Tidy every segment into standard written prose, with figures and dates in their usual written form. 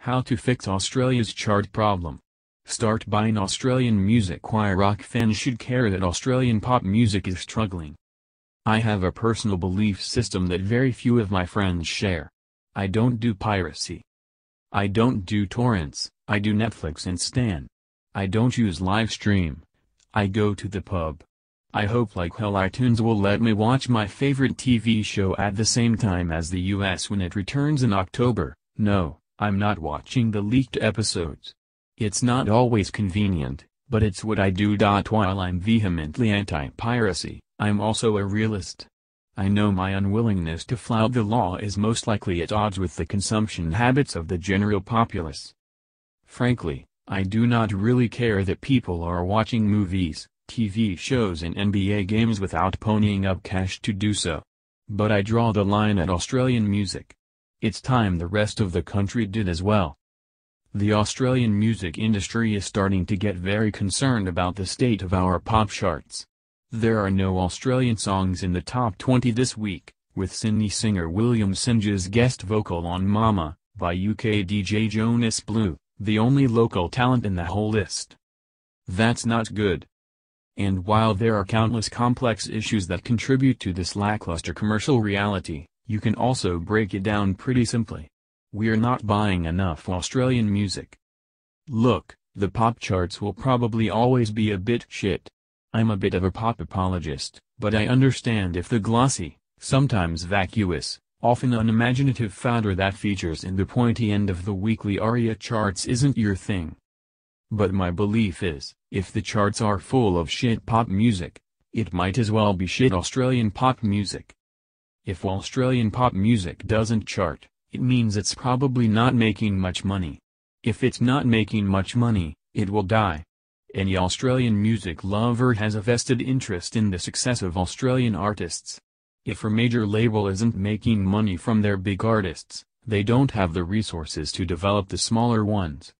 How to fix Australia's chart problem. Start buying Australian music. Why rock fans should care that Australian pop music is struggling. I have a personal belief system that very few of my friends share. I don't do piracy. I don't do torrents, I do Netflix and Stan. I don't use live stream. I go to the pub. I hope like hell iTunes will let me watch my favorite TV show at the same time as the US when it returns in October. No, I'm not watching the leaked episodes. It's not always convenient, but it's what I do. While I'm vehemently anti-piracy, I'm also a realist. I know my unwillingness to flout the law is most likely at odds with the consumption habits of the general populace. Frankly, I do not really care that people are watching movies, TV shows and NBA games without ponying up cash to do so. But I draw the line at Australian music. It's time the rest of the country did as well. The Australian music industry is starting to get very concerned about the state of our pop charts. There are no Australian songs in the top 20 this week, with Sydney singer William Singe's guest vocal on Mama, by UK DJ Jonas Blue, the only local talent in the whole list. That's not good. And while there are countless complex issues that contribute to this lackluster commercial reality, you can also break it down pretty simply. We're not buying enough Australian music. Look, the pop charts will probably always be a bit shit. I'm a bit of a pop apologist, but I understand if the glossy, sometimes vacuous, often unimaginative fodder that features in the pointy end of the weekly ARIA charts isn't your thing. But my belief is, if the charts are full of shit pop music, it might as well be shit Australian pop music. If Australian pop music doesn't chart, it means it's probably not making much money. If it's not making much money, it will die. Any Australian music lover has a vested interest in the success of Australian artists. If a major label isn't making money from their big artists, they don't have the resources to develop the smaller ones.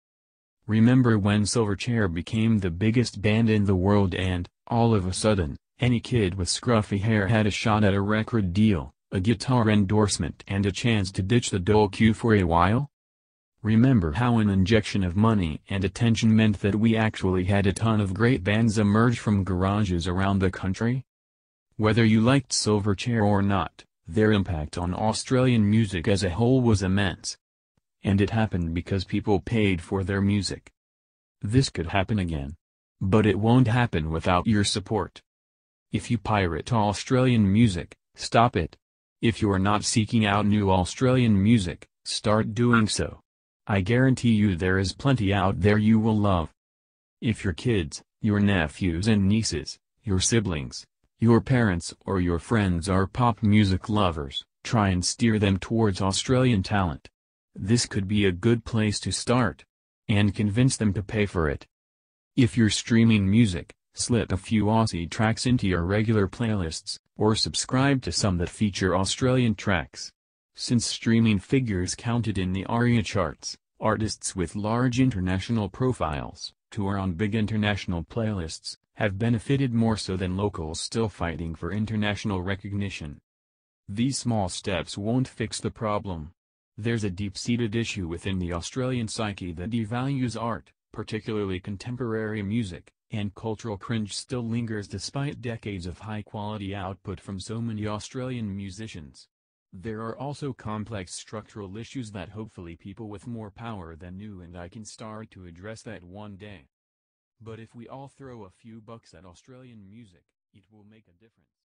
Remember when Silverchair became the biggest band in the world and, all of a sudden, any kid with scruffy hair had a shot at a record deal, a guitar endorsement and a chance to ditch the dole queue for a while? Remember how an injection of money and attention meant that we actually had a ton of great bands emerge from garages around the country? Whether you liked Silverchair or not, their impact on Australian music as a whole was immense. And it happened because people paid for their music. This could happen again. But it won't happen without your support. If you pirate Australian music, stop it. If you are not seeking out new Australian music, start doing so. I guarantee you there is plenty out there you will love. If your kids, your nephews and nieces, your siblings, your parents or your friends are pop music lovers, try and steer them towards Australian talent. This could be a good place to start. And convince them to pay for it. If you're streaming music, slip a few Aussie tracks into your regular playlists, or subscribe to some that feature Australian tracks. Since streaming figures counted in the ARIA charts, artists with large international profiles, who are on big international playlists, have benefited more so than locals still fighting for international recognition. These small steps won't fix the problem. There's a deep-seated issue within the Australian psyche that devalues art, particularly contemporary music, and cultural cringe still lingers despite decades of high-quality output from so many Australian musicians. There are also complex structural issues that hopefully people with more power than you and I can start to address that one day. But if we all throw a few bucks at Australian music, it will make a difference.